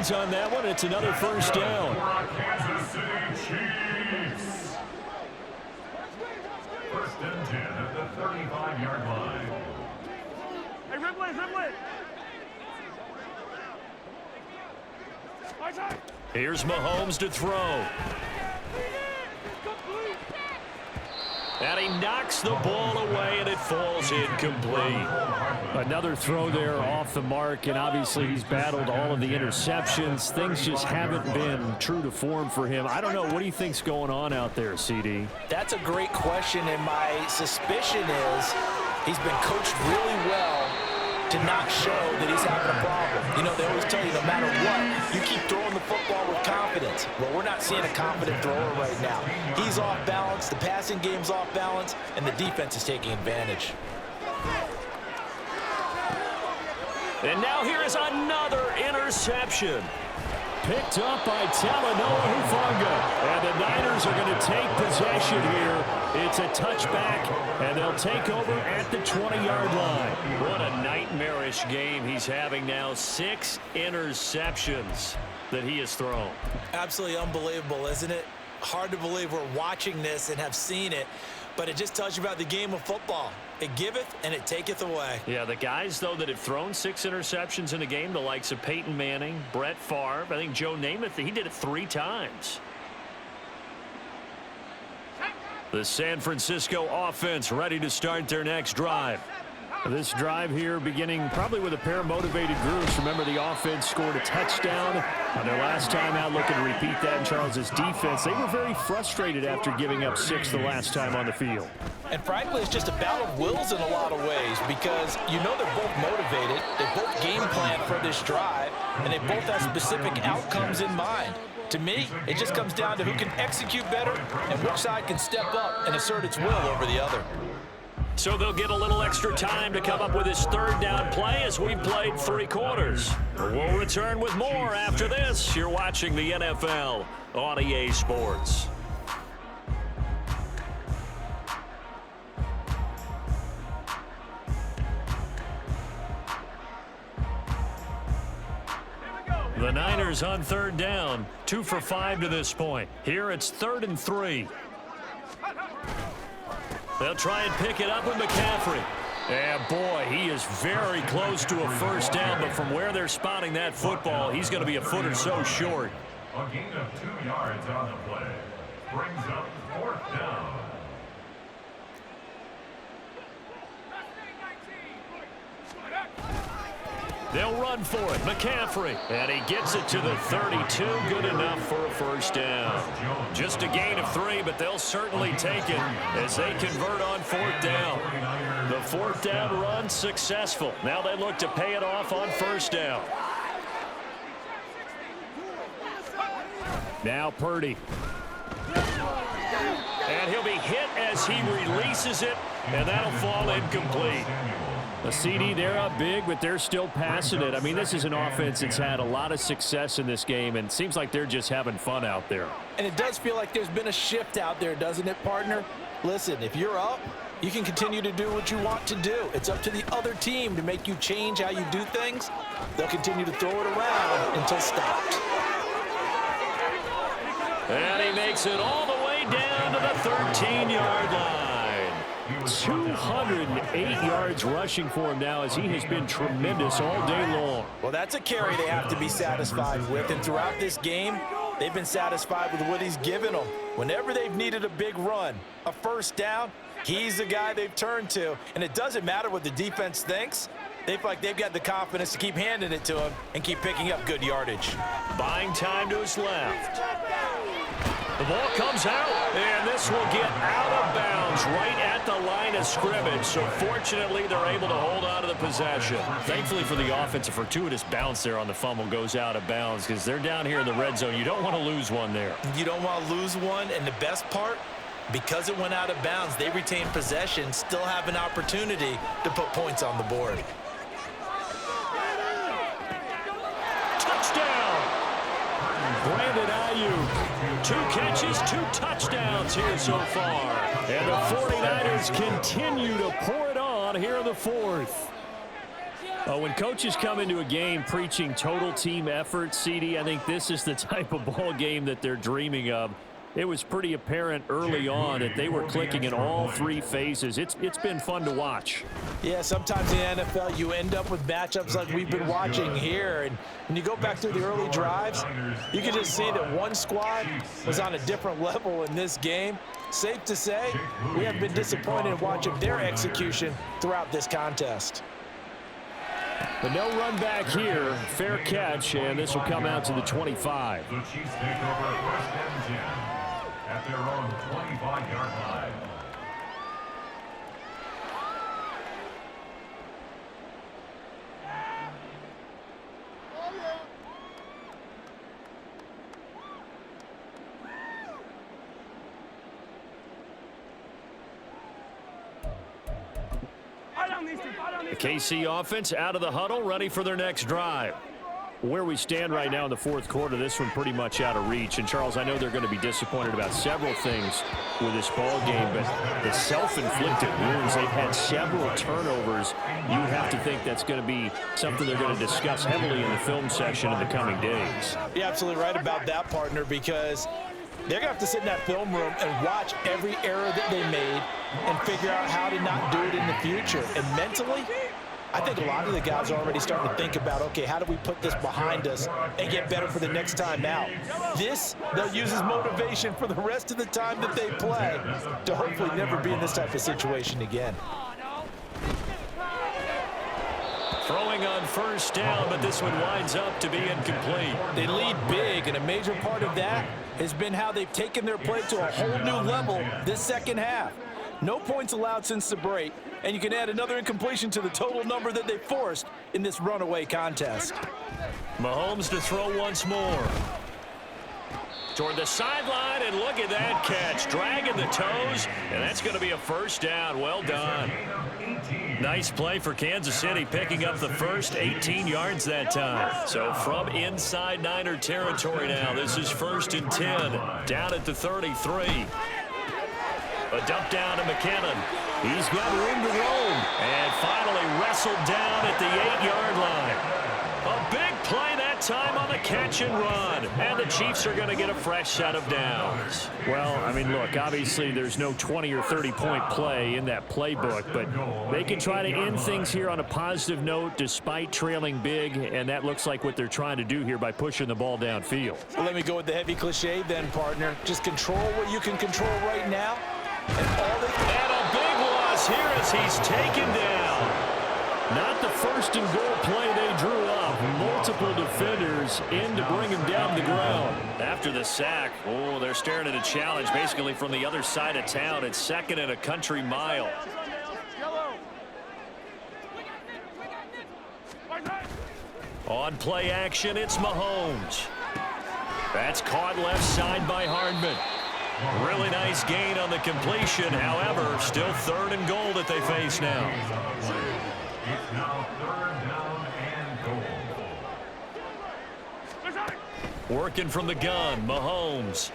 yards on that one. It's another first down. Kansas City Chiefs. First and 10 at the 35-yard line. Hey, Ridley. Here's Mahomes to throw. And he knocks the ball away, and it falls incomplete. Another throw there off the mark, and obviously he's battled all of the interceptions. Things just haven't been true to form for him. I don't know. What do you think's going on out there, CD? That's a great question, and my suspicion is he's been coached really well to not show that he's having a problem. You know, they always tell you no matter what, you keep throwing the football with confidence. Well, we're not seeing a confident thrower right now. He's off balance, the passing game's off balance, and the defense is taking advantage. And now here is another interception. Picked up by Talanoa Hufanga. And the Niners are going to take possession here. It's a touchback, and they'll take over at the 20-yard line. What a nightmarish game he's having now. 6 interceptions that he has thrown. Absolutely unbelievable, isn't it? Hard to believe we're watching this and have seen it, but it just tells you about the game of football. It giveth and it taketh away. Yeah, the guys, though, that have thrown 6 interceptions in a game, the likes of Peyton Manning, Brett Favre, I think Joe Namath, he did it 3 times. The San Francisco offense ready to start their next drive. This drive here beginning probably with a pair of motivated groups. Remember, the offense scored a touchdown on their last time out, looking to repeat that in Charles' defense. They were very frustrated after giving up 6 the last time on the field. And frankly, it's just a battle of wills in a lot of ways because you know they're both motivated, they both game plan for this drive, and they both have specific outcomes in mind. To me, it just comes down to who can execute better and which side can step up and assert its will over the other. So they'll get a little extra time to come up with his third down play as we've played 3 quarters. We'll return with more after this. You're watching the NFL on EA Sports. The Niners on third down, 2 for 5 to this point. Here it's 3rd and 3. They'll try and pick it up with McCaffrey. And boy, he is very close to a first down, but from where they're spotting that football, he's going to be a foot or so short. A gain of 2 yards on the play. Brings up 4th down. They'll run for it. McCaffrey. And he gets it to the 32. Good enough for a first down. Just a gain of 3, but they'll certainly take it as they convert on 4th down. The 4th down run successful. Now they look to pay it off on first down. Now Purdy. And he'll be hit as he releases it, and that'll fall incomplete. The CD, they're up big, but they're still passing it. I mean, this is an offense that's had a lot of success in this game, and it seems like they're just having fun out there. And it does feel like there's been a shift out there, doesn't it, partner? Listen, if you're up, you can continue to do what you want to do. It's up to the other team to make you change how you do things. They'll continue to throw it around until stopped. And he makes it all the way down to the 13-yard line. 208 yards rushing for him now as he has been tremendous all day long. Well, that's a carry they have to be satisfied with. And throughout this game, they've been satisfied with what he's given them. Whenever they've needed a big run, a first down, he's the guy they've turned to. And it doesn't matter what the defense thinks. They feel like they've got the confidence to keep handing it to him and keep picking up good yardage. Buying time to his left. The ball comes out, and this will get out of bounds right at the line of scrimmage. So fortunately, they're able to hold on to the possession. Thankfully for the offense, a fortuitous bounce there on the fumble goes out of bounds because they're down here in the red zone. You don't want to lose one there. You don't want to lose one, and the best part, because it went out of bounds, they retain possession, still have an opportunity to put points on the board. Touchdown! Brandon Ayuk. 2 catches, 2 touchdowns here so far. And the 49ers continue to pour it on here in the 4th. When coaches come into a game preaching total team effort, CD, I think this is the type of ball game that they're dreaming of. It was pretty apparent early on that they were clicking in all three phases. It's been fun to watch. Yeah, sometimes in the NFL you end up with matchups like we've been watching here. And when you go back through the early drives, you can just see that one squad was on a different level in this game. Safe to say, we have been disappointed in watching their execution throughout this contest. But no run back here. Fair catch, and this will come out to the 25. The Chiefs take over first and 10 at their own 25-yard line. The KC offense out of the huddle, ready for their next drive. Where we stand right now in the fourth quarter, this one pretty much out of reach. And, Charles, I know they're going to be disappointed about several things with this ball game, but the self-inflicted wounds, they've had several turnovers. You would have to think that's going to be something they're going to discuss heavily in the film section in the coming days. You're absolutely right about that, partner, because they're going to have to sit in that film room and watch every error that they made and figure out how to not do it in the future. And mentally, I think a lot of the guys are already starting to think about, okay, how do we put this behind us and get better for the next time out? This, they'll use as motivation for the rest of the time that they play to hopefully never be in this type of situation again. Throwing on first down, but this one winds up to be incomplete. They lead big, and a major part of that has been how they've taken their play to a whole new level this second half. No points allowed since the break, and you can add another incompletion to the total number that they forced in this runaway contest. Mahomes to throw once more. Toward the sideline, and look at that catch. Dragging the toes, and that's going to be a first down. Well done. Nice play for Kansas City, picking up the first 18 yards that time. So from inside Niner territory now, this is 1st and 10, down at the 33. A dump down to McKinnon. He's got room to roam. And finally wrestled down at the 8-yard line. A big play that time on the catch and run. And the Chiefs are going to get a fresh set of downs. Well, I mean, look, obviously there's no 20 or 30-point play in that playbook, but they can try to end things here on a positive note despite trailing big, and that looks like what they're trying to do here by pushing the ball downfield. Well, let me go with the heavy cliche then, partner. Just control what you can control right now. And a big loss here as he's taken down. Not the first and goal play they drew up. Multiple defenders in to bring him down to the ground. After the sack, they're staring at a challenge basically from the other side of town. It's 2nd and a country mile. On play action, it's Mahomes. That's caught left side by Hardman. Really nice gain on the completion. However, still 3rd and goal that they face now. It's now 3rd down and goal. Working from the gun, Mahomes.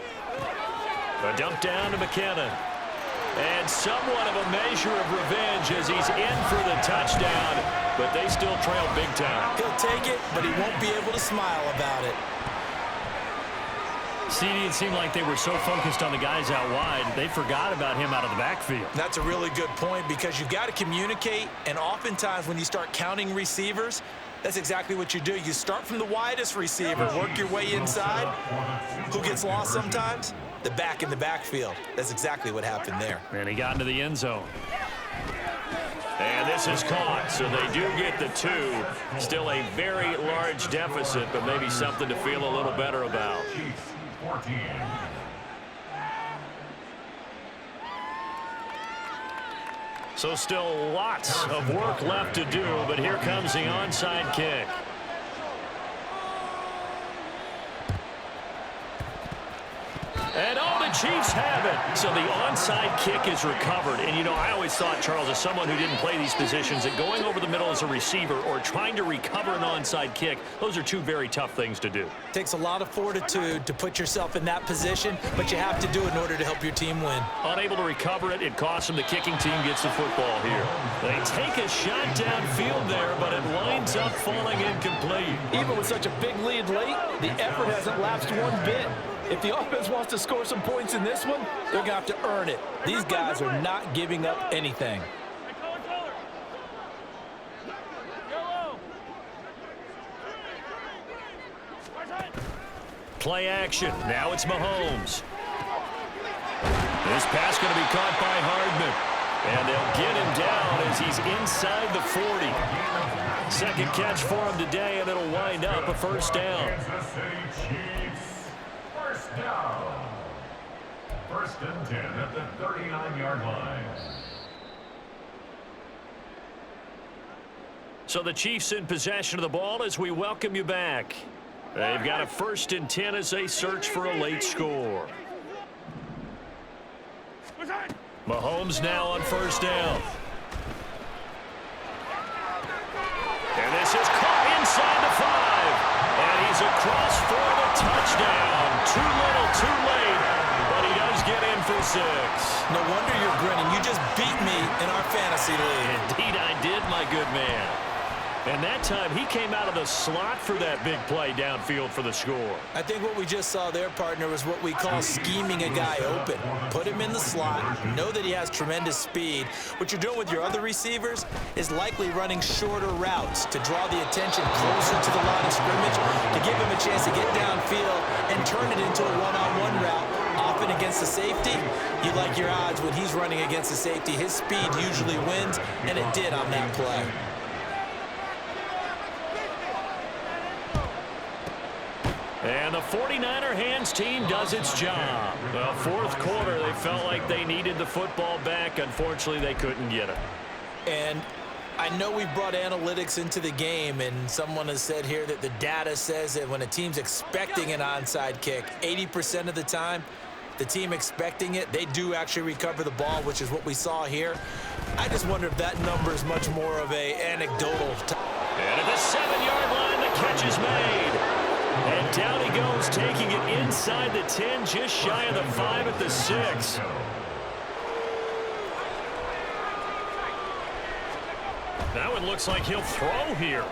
A dump down to McKinnon. And somewhat of a measure of revenge as he's in for the touchdown, but they still trail big time. He'll take it, but he won't be able to smile about it. CD, it seemed like they were so focused on the guys out wide, they forgot about him out of the backfield. That's a really good point because you've got to communicate, and oftentimes when you start counting receivers, that's exactly what you do. You start from the widest receiver, work your way inside. Who gets lost sometimes? The back in the backfield. That's exactly what happened there. And he got into the end zone. And this is caught, so they do get the 2. Still a very large deficit, but maybe something to feel a little better about. 14. So still lots of work left to do, but here comes the onside kick. And the Chiefs have it. So the onside kick is recovered. And, you know, I always thought, Charles, as someone who didn't play these positions, that going over the middle as a receiver or trying to recover an onside kick, those are two very tough things to do. It takes a lot of fortitude to put yourself in that position, but you have to do it in order to help your team win. Unable to recover it, it costs them. The kicking team gets the football here. They take a shot downfield there, but it winds up falling incomplete. Even with such a big lead late, the effort hasn't lapsed one bit. If the offense wants to score some points in this one, they're going to have to earn it. These guys are not giving up anything. Play action. Now it's Mahomes. This pass going to be caught by Hardman. And they'll get him down as he's inside the 40. Second catch for him today, and it'll wind up a first down. Kansas City Chiefs. First down. First and 10 at the 39-yard line. So the Chiefs in possession of the ball as we welcome you back. They've got a first and 10 as they search for a late score. Mahomes now on first down. And this is caught inside the 5. And he's across for the touchdown. Too little, too late. But he does get in for 6. No wonder you're grinning. You just beat me in our fantasy league. Indeed I did, my good man. And that time, he came out of the slot for that big play downfield for the score. I think what we just saw there, partner, was what we call scheming a guy open. Put him in the slot, know that he has tremendous speed. What you're doing with your other receivers is likely running shorter routes to draw the attention closer to the line of scrimmage, to give him a chance to get downfield and turn it into a one-on-one route. Often against the safety, you like your odds when he's running against the safety. His speed usually wins, and it did on that play. And the 49er hands team does its job. The fourth quarter, they felt like they needed the football back. Unfortunately, they couldn't get it. And I know we've brought analytics into the game, and someone has said here that the data says that when a team's expecting an onside kick, 80% of the time, the team expecting it, they do actually recover the ball, which is what we saw here. I just wonder if that number is much more of a anecdotal. And at the 7-yard line, the catch is made. And down he goes, taking it inside the 10, just shy of the 5 at the 6. That one looks like he'll throw here.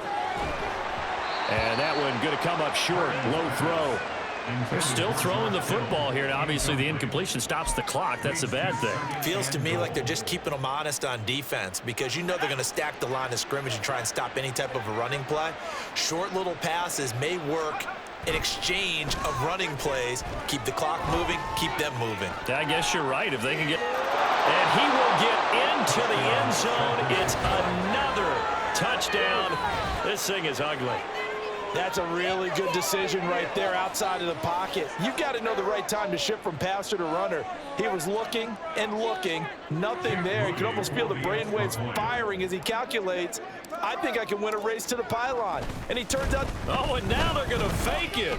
And that one going to come up short, low throw. They're still throwing the football here. Now, obviously, the incompletion stops the clock. That's a bad thing. Feels to me like they're just keeping them honest on defense, because you know they're going to stack the line of scrimmage and try and stop any type of a running play. Short little passes may work in exchange of running plays. Keep the clock moving, keep them moving. I guess you're right. If they can get... And he will get into the end zone. It's another touchdown. This thing is ugly. That's a really good decision right there outside of the pocket. You've got to know the right time to shift from passer to runner. He was looking and looking, nothing there. You can almost feel the brainwaves firing as he calculates, I think I can win a race to the pylon. And he turns out... Oh, and now they're going to fake it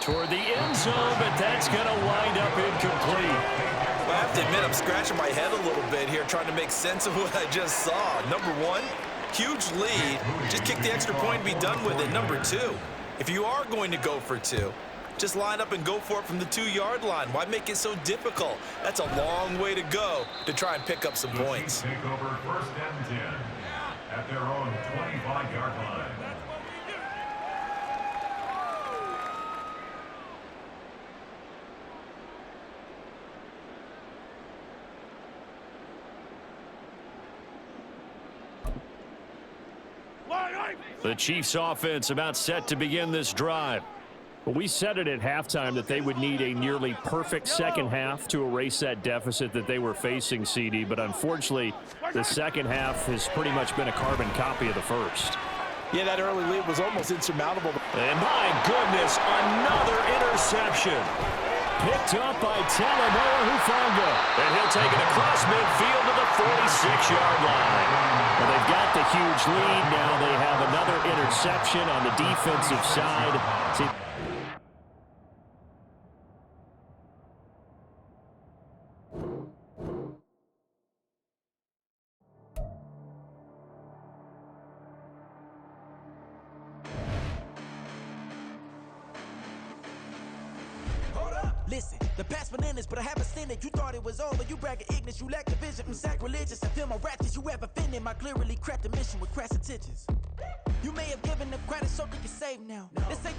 toward the end zone, but that's going to wind up incomplete. Well, I have to admit, I'm scratching my head a little bit here trying to make sense of what I just saw. Number one, huge lead. Just kick the extra point and be done with it. Number two, if you are going to go for 2, just line up and go for it from the 2-yard line. Why make it so difficult? That's a long way to go to try and pick up some points. Take over first and 10 at their own 25-yard line. The Chiefs offense about set to begin this drive. Well, we said it at halftime that they would need a nearly perfect second half to erase that deficit that they were facing, CD, but unfortunately, the second half has pretty much been a carbon copy of the first. Yeah, that early lead was almost insurmountable. And my goodness, another interception. Picked up by Talanoa Hufanga. And he'll take it across midfield to the 46-yard line. Well, they've got the huge lead. Now they have another interception on the defensive side. See, Listen, the past bananas, but I haven't seen it. You thought it was over, you bragging ignorance, you lack the vision from sacrilegious. I feel my ratchets, you have offended my clearly crafted mission with crass intentions. You may have given them credit so they can save now. This ain't the